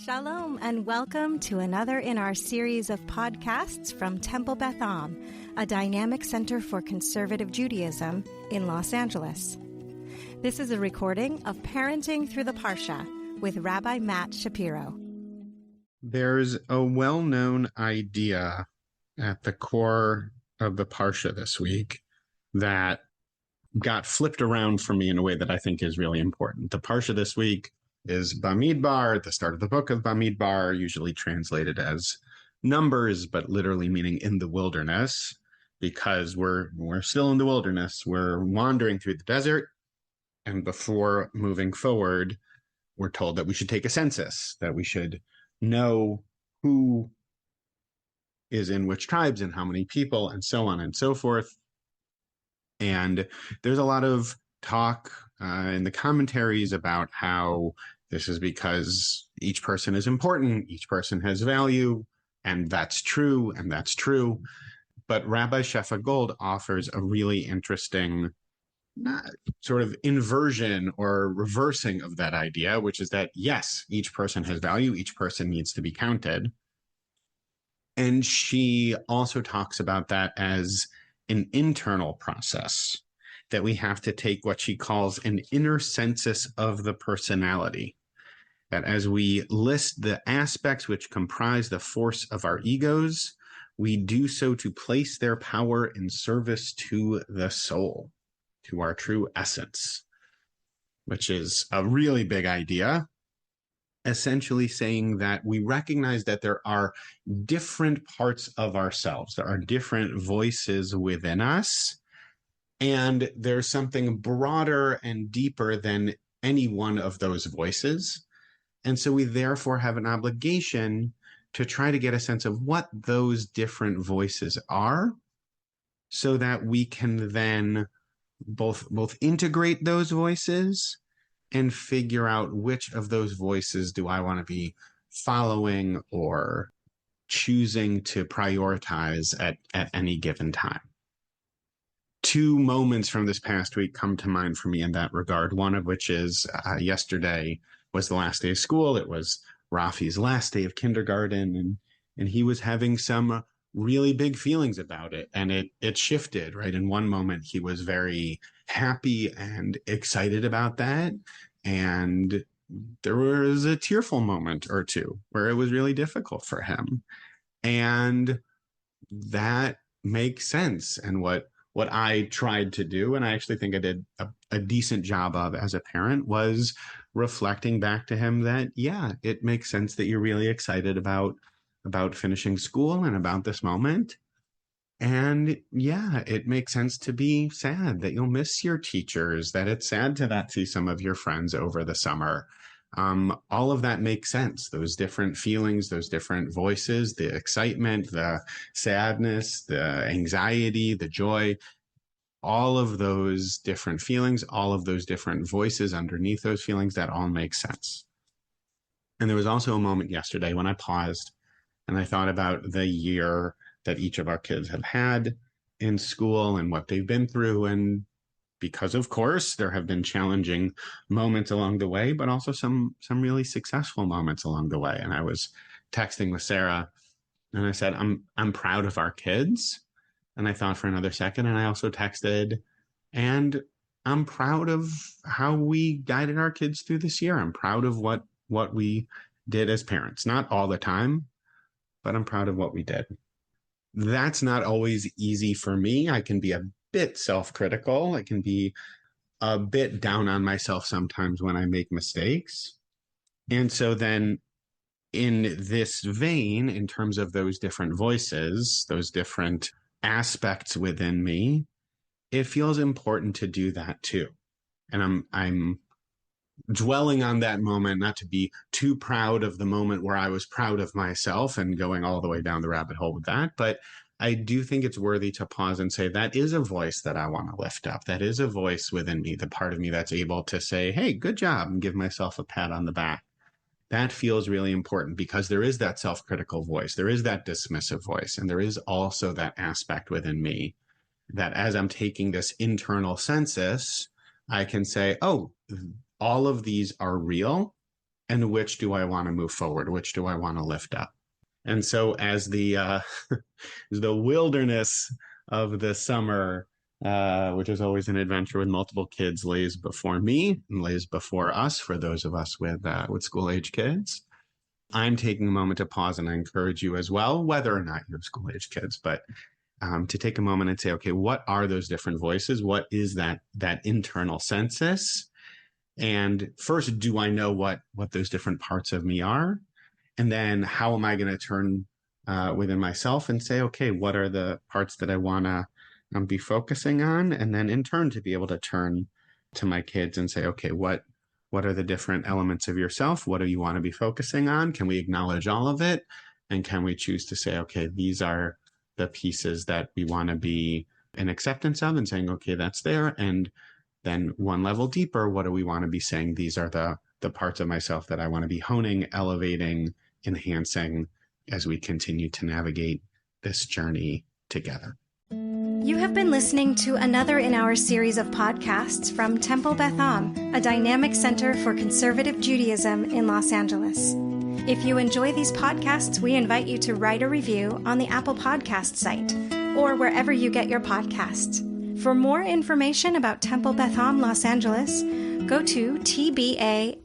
Shalom and welcome to another in our series of podcasts from Temple Beth Am, a dynamic center for conservative Judaism in Los Angeles. This is a recording of Parenting Through the Parsha with Rabbi Matt Shapiro. There's a well-known idea at the core of the Parsha this week that got flipped around for me in a way that I think is really important. The Parsha this week is Bamidbar, the start of the book of Bamidbar, usually translated as Numbers, but literally meaning in the wilderness, because we're still in the wilderness. We're wandering through the desert, and before moving forward, we're told that we should take a census, that we should know who is in which tribes and how many people, and so on and so forth. And there's a lot of talk in the commentaries about how this is because each person is important, each person has value, and that's true, and that's true. But Rabbi Sheffa Gold offers a really interesting sort of inversion or reversing of that idea, which is that, yes, each person has value, each person needs to be counted. And she also talks about that as an internal process, that we have to take what she calls an inner census of the personality, that as we list the aspects which comprise the force of our egos, we do so to place their power in service to the soul, to our true essence, which is a really big idea, essentially saying that we recognize that there are different parts of ourselves, there are different voices within us, and there's something broader and deeper than any one of those voices. And so we therefore have an obligation to try to get a sense of what those different voices are, so that we can then both integrate those voices and figure out which of those voices do I want to be following or choosing to prioritize at any given time. Two moments from this past week come to mind for me in that regard, one of which is yesterday was the last day of school. It was Rafi's last day of kindergarten, and he was having some really big feelings about it, and it shifted, right? In one moment, he was very happy and excited about that, and there was a tearful moment or two where it was really difficult for him, and that makes sense. And what I tried to do, and I actually think I did a decent job of as a parent, was reflecting back to him that, yeah, it makes sense that you're really excited about finishing school and about this moment. And yeah, it makes sense to be sad that you'll miss your teachers, that it's sad to not see some of your friends over the summer. All of that makes sense. Those different feelings, those different voices, the excitement, the sadness, the anxiety, the joy, all of those different feelings, all of those different voices underneath those feelings, that all makes sense. And there was also a moment yesterday when I paused and I thought about the year that each of our kids have had in school and what they've been through. And because, of course, there have been challenging moments along the way, but also some really successful moments along the way. And I was texting with Sarah and I said, I'm proud of our kids. And I thought for another second, and I also texted, and I'm proud of how we guided our kids through this year. I'm proud of what we did as parents. Not all the time, but I'm proud of what we did. That's not always easy for me. I can be a bit self-critical. I can be a bit down on myself sometimes when I make mistakes. And so then in this vein, in terms of those different voices, those different aspects within me, it feels important to do that too. And I'm dwelling on that moment, not to be too proud of the moment where I was proud of myself and going all the way down the rabbit hole with that. But I do think it's worthy to pause and say, that is a voice that I want to lift up. That is a voice within me, the part of me that's able to say, hey, good job, and give myself a pat on the back. That feels really important because there is that self-critical voice. There is that dismissive voice. And there is also that aspect within me that as I'm taking this internal census, I can say, oh, all of these are real. and which do I want to move forward? Which do I want to lift up? And so as the the wilderness of the summer, which is always an adventure with multiple kids, lays before me and lays before us, for those of us with school-age kids, I'm taking a moment to pause, and I encourage you as well, whether or not you have school-age kids, but to take a moment and say, okay, what are those different voices? What is that internal census? And first, do I know what those different parts of me are? And then how am I going to turn within myself and say, okay, what are the parts that I want to be focusing on? And then in turn, to be able to turn to my kids and say, okay, what are the different elements of yourself? What do you want to be focusing on? Can we acknowledge all of it? And can we choose to say, okay, these are the pieces that we want to be in acceptance of, and saying, okay, that's there. And then one level deeper, what do we want to be saying? These are the parts of myself that I want to be honing, elevating, enhancing as we continue to navigate this journey together. You have been listening to another in our series of podcasts from Temple Beth Am, a dynamic center for conservative Judaism in Los Angeles. If you enjoy these podcasts, we invite you to write a review on the Apple Podcast site or wherever you get your podcasts. For more information about Temple Beth Am Los Angeles, go to tbala.org.